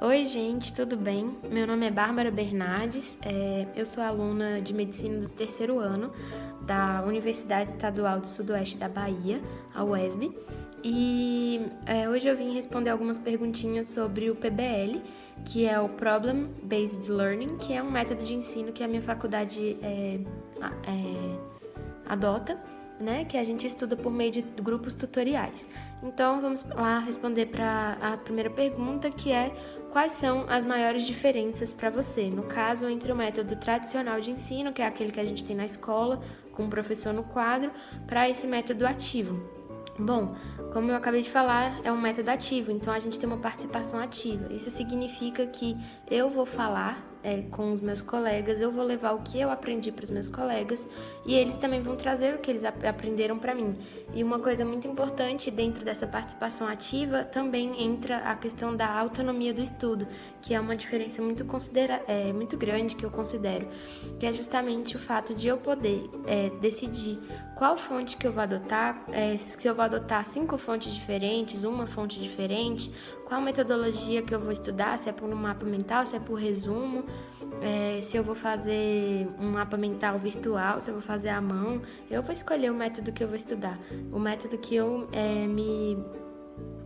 Oi, gente, tudo bem? Meu nome é Bárbara Bernardes, eu sou aluna de Medicina do terceiro ano da Universidade Estadual do Sudoeste da Bahia, a UESB, e hoje eu vim responder algumas perguntinhas sobre o PBL, que é o Problem Based Learning, que é um método de ensino que a minha faculdade adota, né, que a gente estuda por meio de grupos tutoriais. Então, vamos lá responder para a primeira pergunta, que é: quais são as maiores diferenças para você, no caso, entre o método tradicional de ensino, que é aquele que a gente tem na escola, com o professor no quadro, para esse método ativo? Bom, como eu acabei de falar, é um método ativo, então a gente tem uma participação ativa. Isso significa que eu vou falar com os meus colegas, eu vou levar o que eu aprendi para os meus colegas e eles também vão trazer o que eles aprenderam para mim. E uma coisa muito importante dentro dessa participação ativa também entra a questão da autonomia do estudo, que é uma diferença muito grande que eu considero, que é justamente o fato de eu poder decidir qual fonte que eu vou adotar, se eu vou adotar 5 fontes diferentes, uma fonte diferente, qual metodologia que eu vou estudar, se é por um mapa mental, se é por resumo, se eu vou fazer um mapa mental virtual, se eu vou fazer à mão. Eu vou escolher o método que eu vou estudar, o método que eu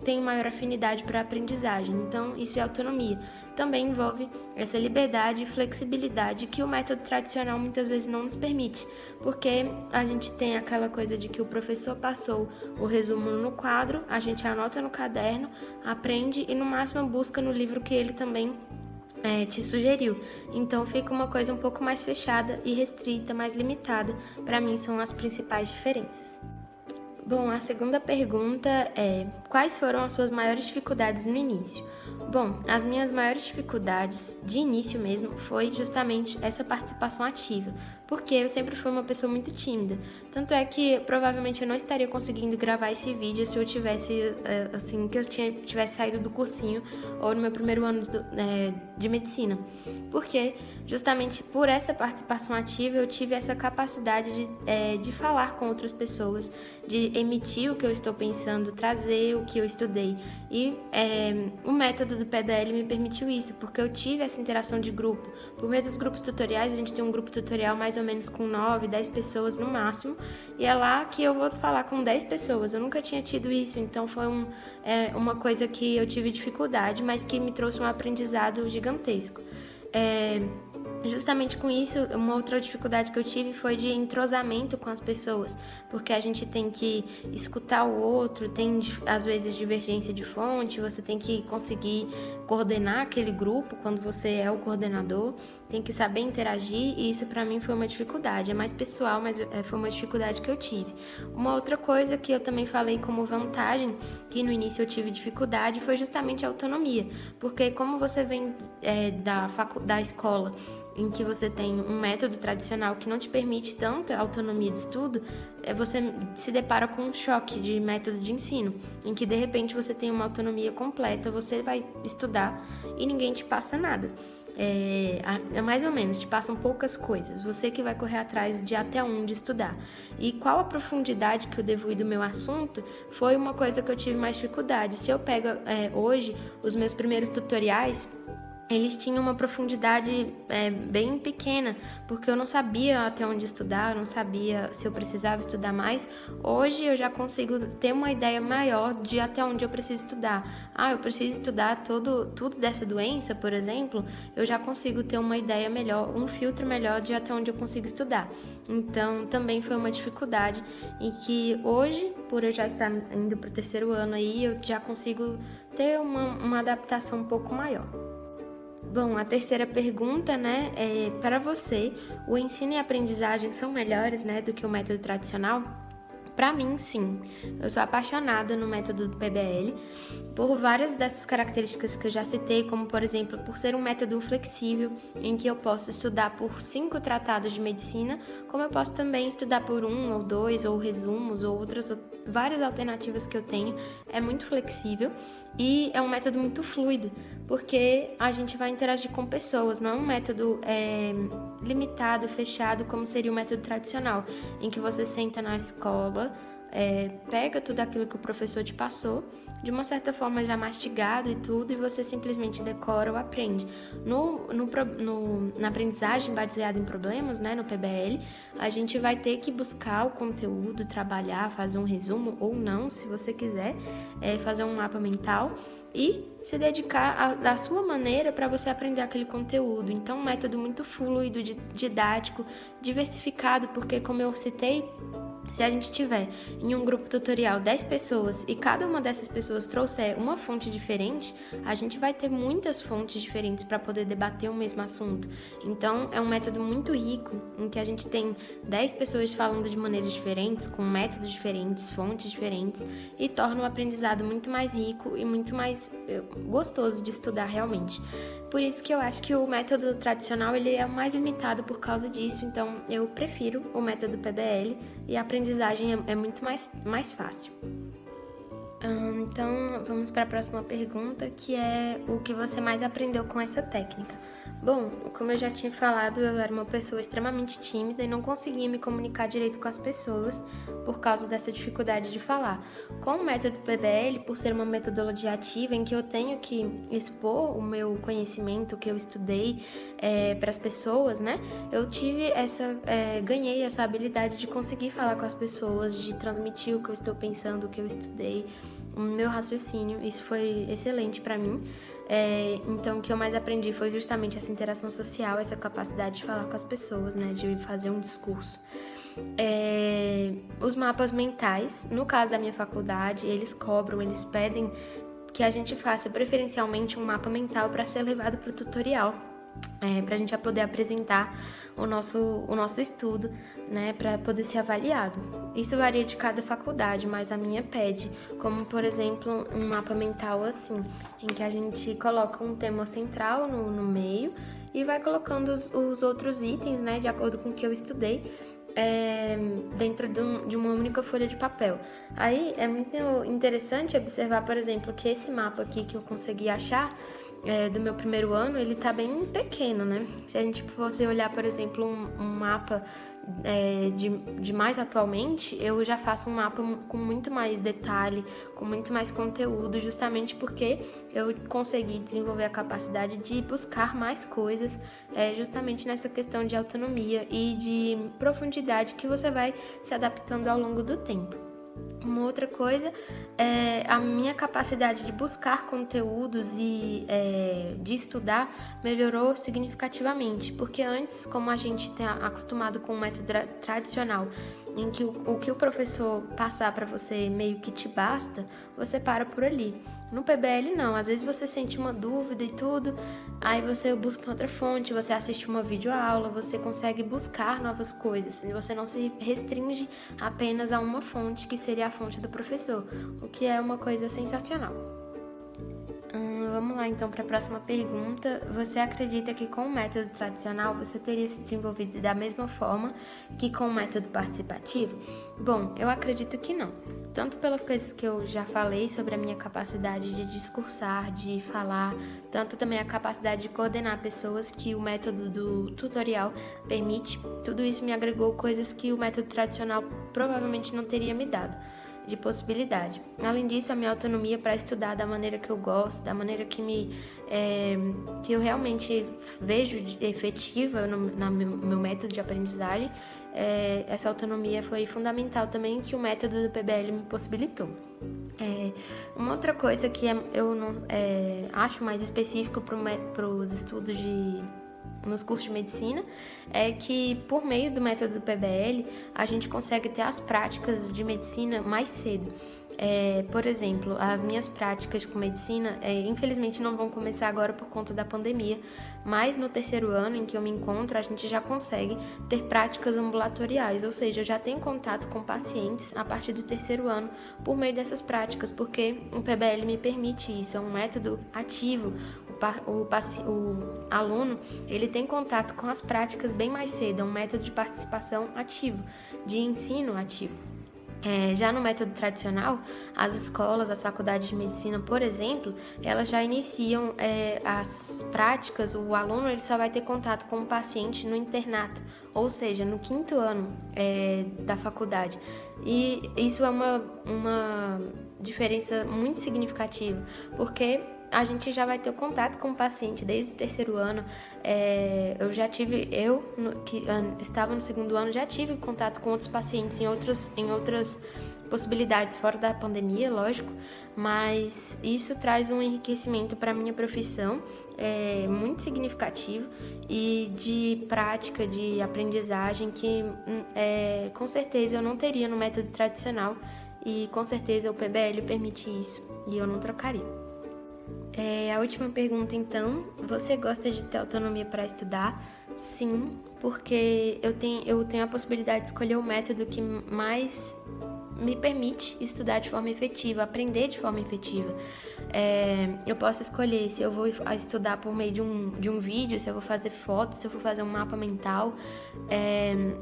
tenho maior afinidade para a aprendizagem. Então, isso é autonomia. Também envolve essa liberdade e flexibilidade que o método tradicional muitas vezes não nos permite, porque a gente tem aquela coisa de que o professor passou o resumo no quadro, a gente anota no caderno, aprende e no máximo busca no livro que ele também te sugeriu. Então fica uma coisa um pouco mais fechada e restrita, mais limitada. Para mim são as principais diferenças. Bom, a segunda pergunta é: quais foram as suas maiores dificuldades no início? Bom, as minhas maiores dificuldades de início mesmo foi justamente essa participação ativa, porque eu sempre fui uma pessoa muito tímida. Tanto é que provavelmente eu não estaria conseguindo gravar esse vídeo se eu tivesse, tivesse saído do cursinho ou no meu primeiro ano de medicina. Porque justamente por essa participação ativa eu tive essa capacidade de falar com outras pessoas, de emitir o que eu estou pensando, trazer o que eu estudei. E o método do PBL me permitiu isso, porque eu tive essa interação de grupo. Por meio dos grupos tutoriais, a gente tem um grupo tutorial mais ou menos com 9, 10 pessoas no máximo, e é lá que eu vou falar com 10 pessoas. Eu nunca tinha tido isso, então foi uma coisa que eu tive dificuldade, mas que me trouxe um aprendizado gigantesco. Justamente com isso, uma outra dificuldade que eu tive foi de entrosamento com as pessoas, porque a gente tem que escutar o outro, tem às vezes divergência de fonte, você tem que conseguir coordenar aquele grupo quando você é o coordenador, tem que saber interagir, e isso para mim foi uma dificuldade, é mais pessoal, mas foi uma dificuldade que eu tive. Uma outra coisa que eu também falei como vantagem, que no início eu tive dificuldade, foi justamente a autonomia, porque como você vem da escola, em que você tem um método tradicional que não te permite tanta autonomia de estudo, você se depara com um choque de método de ensino, em que de repente você tem uma autonomia completa, você vai estudar e ninguém te passa nada. Mais ou menos, te passam poucas coisas, você que vai correr atrás de até onde estudar. E qual a profundidade que eu devo ir do meu assunto foi uma coisa que eu tive mais dificuldade. Se eu pego hoje os meus primeiros tutoriais, eles tinham uma profundidade bem pequena, porque eu não sabia até onde estudar, eu não sabia se eu precisava estudar mais. Hoje eu já consigo ter uma ideia maior de até onde eu preciso estudar. Eu preciso estudar tudo dessa doença, por exemplo, eu já consigo ter uma ideia melhor, um filtro melhor de até onde eu consigo estudar. Então também foi uma dificuldade em que hoje, por eu já estar indo para o terceiro ano aí, eu já consigo ter uma adaptação um pouco maior. Bom, a terceira pergunta, é: para você, o ensino e a aprendizagem são melhores, do que o método tradicional? Para mim, sim. Eu sou apaixonada no método do PBL por várias dessas características que eu já citei, como, por exemplo, por ser um método flexível, em que eu posso estudar por 5 tratados de medicina, como eu posso também estudar por 1 ou 2, ou resumos, ou várias alternativas que eu tenho. É muito flexível e é um método muito fluido, porque a gente vai interagir com pessoas, não é um método limitado, fechado, como seria o método tradicional, em que você senta na escola, pega tudo aquilo que o professor te passou, de uma certa forma já mastigado e tudo, e você simplesmente decora ou aprende. Na aprendizagem baseada em problemas, né, no PBL, a gente vai ter que buscar o conteúdo, trabalhar, fazer um resumo ou não, se você quiser, fazer um mapa mental e se dedicar da sua maneira para você aprender aquele conteúdo. Então, um método muito fluido, didático, diversificado, porque, como eu citei, se a gente tiver em um grupo tutorial 10 pessoas e cada uma dessas pessoas trouxer uma fonte diferente, a gente vai ter muitas fontes diferentes para poder debater o mesmo assunto. Então, é um método muito rico, em que a gente tem 10 pessoas falando de maneiras diferentes, com métodos diferentes, fontes diferentes, e torna o aprendizado muito mais rico e muito mais gostoso de estudar realmente. Por isso que eu acho que o método tradicional ele é o mais limitado por causa disso, então eu prefiro o método PBL e a aprendizagem é muito mais fácil. Então, vamos para a próxima pergunta, que é o que você mais aprendeu com essa técnica? Bom, como eu já tinha falado, eu era uma pessoa extremamente tímida e não conseguia me comunicar direito com as pessoas por causa dessa dificuldade de falar. Com o método PBL, por ser uma metodologia ativa em que eu tenho que expor o meu conhecimento, o que eu estudei para as pessoas, né? Eu ganhei essa habilidade de conseguir falar com as pessoas, de transmitir o que eu estou pensando, o que eu estudei, o meu raciocínio. Isso foi excelente para mim. Então, o que eu mais aprendi foi justamente essa interação social, essa capacidade de falar com as pessoas, né, de fazer um discurso. Os mapas mentais, no caso da minha faculdade, eles pedem que a gente faça preferencialmente um mapa mental para ser levado para o tutorial. Para a gente poder apresentar o nosso estudo, né, para poder ser avaliado. Isso varia de cada faculdade, mas a minha pede, como por exemplo um mapa mental assim, em que a gente coloca um tema central no meio e vai colocando os outros itens, né, de acordo com o que eu estudei, dentro de uma única folha de papel. Aí é muito interessante observar, por exemplo, que esse mapa aqui que eu consegui achar do meu primeiro ano, ele tá bem pequeno, né? Se a gente fosse olhar, por exemplo, um mapa de mais atualmente, eu já faço um mapa com muito mais detalhe, com muito mais conteúdo, justamente porque eu consegui desenvolver a capacidade de buscar mais coisas, justamente nessa questão de autonomia e de profundidade que você vai se adaptando ao longo do tempo. Uma outra coisa é a minha capacidade de buscar conteúdos e de estudar melhorou significativamente, porque antes, como a gente está acostumado com o método tradicional, em que o que o professor passar para você meio que te basta, você para por ali. No PBL não, às vezes você sente uma dúvida e tudo, aí você busca outra fonte, você assiste uma videoaula, você consegue buscar novas coisas, e você não se restringe apenas a uma fonte, que seria a fonte do professor, o que é uma coisa sensacional. Vamos lá então para a próxima pergunta. Você acredita que com o método tradicional você teria se desenvolvido da mesma forma que com o método participativo? Bom, eu acredito que não. Tanto pelas coisas que eu já falei sobre a minha capacidade de discursar, de falar, tanto também a capacidade de coordenar pessoas que o método do tutorial permite. Tudo isso me agregou coisas que o método tradicional provavelmente não teria me dado de possibilidade. Além disso, a minha autonomia para estudar da maneira que eu gosto, da maneira que eu realmente vejo efetiva no meu método de aprendizagem, essa autonomia foi fundamental também, que o método do PBL me possibilitou. Uma outra coisa que eu não acho mais específico para os estudos nos cursos de medicina, é que por meio do método do PBL a gente consegue ter as práticas de medicina mais cedo. Por exemplo, as minhas práticas com medicina, infelizmente não vão começar agora por conta da pandemia, mas no terceiro ano em que eu me encontro, a gente já consegue ter práticas ambulatoriais, ou seja, eu já tenho contato com pacientes a partir do terceiro ano por meio dessas práticas, porque o PBL me permite isso, é um método ativo. O aluno ele tem contato com as práticas bem mais cedo, é um método de participação ativo, de ensino ativo. Já no método tradicional, as escolas, as faculdades de medicina, por exemplo, elas já iniciam as práticas, o aluno ele só vai ter contato com o paciente no internato, ou seja, no 5º ano da faculdade. E isso é uma diferença muito significativa, porque a gente já vai ter o contato com o paciente desde o 3º ano. Que estava no 2º ano, já tive contato com outros pacientes em outras possibilidades, fora da pandemia, lógico, mas isso traz um enriquecimento para a minha profissão muito significativo e de prática, de aprendizagem que com certeza eu não teria no método tradicional e com certeza o PBL permite isso e eu não trocaria. A última pergunta, então, você gosta de ter autonomia para estudar? Sim, porque eu tenho a possibilidade de escolher o método que mais me permite estudar de forma efetiva, aprender de forma efetiva. Eu posso escolher se eu vou estudar por meio de um vídeo, se eu vou fazer fotos, se eu vou fazer um mapa mental,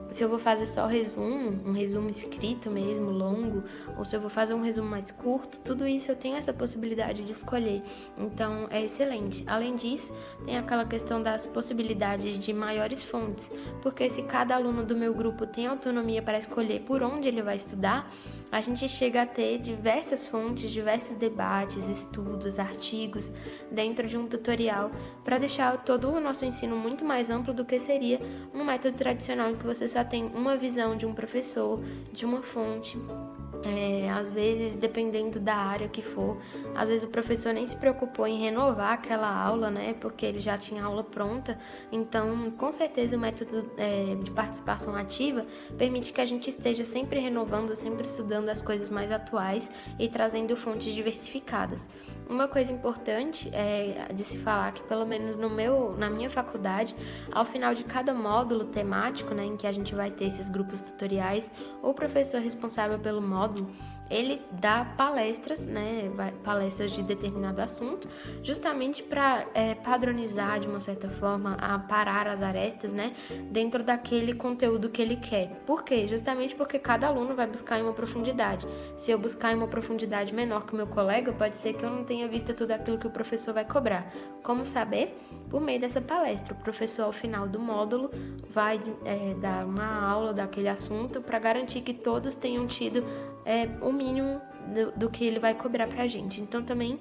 se eu vou fazer só um resumo escrito mesmo, longo, ou se eu vou fazer um resumo mais curto, tudo isso eu tenho essa possibilidade de escolher. Então, é excelente. Além disso, tem aquela questão das possibilidades de maiores fontes, porque se cada aluno do meu grupo tem autonomia para escolher por onde ele vai estudar, a gente chega a ter diversas fontes, diversos debates, estudos, artigos dentro de um tutorial para deixar todo o nosso ensino muito mais amplo do que seria no método tradicional, em que você só tem uma visão de um professor, de uma fonte. Às vezes, dependendo da área que for, às vezes o professor nem se preocupou em renovar aquela aula, né, porque ele já tinha a aula pronta. Então, com certeza o método de participação ativa permite que a gente esteja sempre renovando, sempre estudando as coisas mais atuais e trazendo fontes diversificadas. Uma coisa importante de se falar que, pelo menos na minha faculdade, ao final de cada módulo temático, né, em que a gente vai ter esses grupos tutoriais, o professor responsável pelo módulo, ele dá palestras, né, palestras de determinado assunto, justamente para padronizar, de uma certa forma, parar as arestas, né, dentro daquele conteúdo que ele quer. Por quê? Justamente porque cada aluno vai buscar em uma profundidade. Se eu buscar em uma profundidade menor que o meu colega, pode ser que eu não tenha visto tudo aquilo que o professor vai cobrar. Como saber? Por meio dessa palestra. O professor, ao final do módulo, vai dar uma aula daquele assunto para garantir que todos tenham tido o mínimo do que ele vai cobrar pra gente. Então também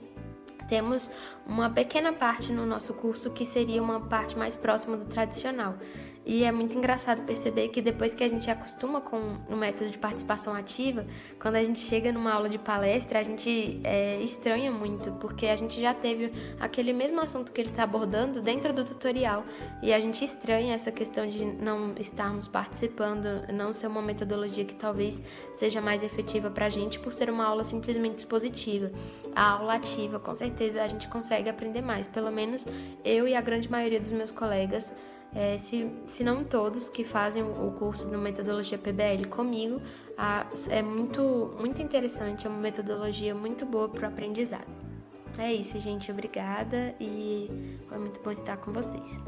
temos uma pequena parte no nosso curso que seria uma parte mais próxima do tradicional. E é muito engraçado perceber que depois que a gente acostuma com o método de participação ativa, quando a gente chega numa aula de palestra, a gente estranha muito, porque a gente já teve aquele mesmo assunto que ele está abordando dentro do tutorial, e a gente estranha essa questão de não estarmos participando, não ser uma metodologia que talvez seja mais efetiva para a gente, por ser uma aula simplesmente expositiva. A aula ativa, com certeza, a gente consegue aprender mais, pelo menos eu e a grande maioria dos meus colegas, se não todos que fazem o curso de metodologia PBL comigo, é muito, muito interessante, é uma metodologia muito boa para o aprendizado. É isso, gente, obrigada e foi muito bom estar com vocês.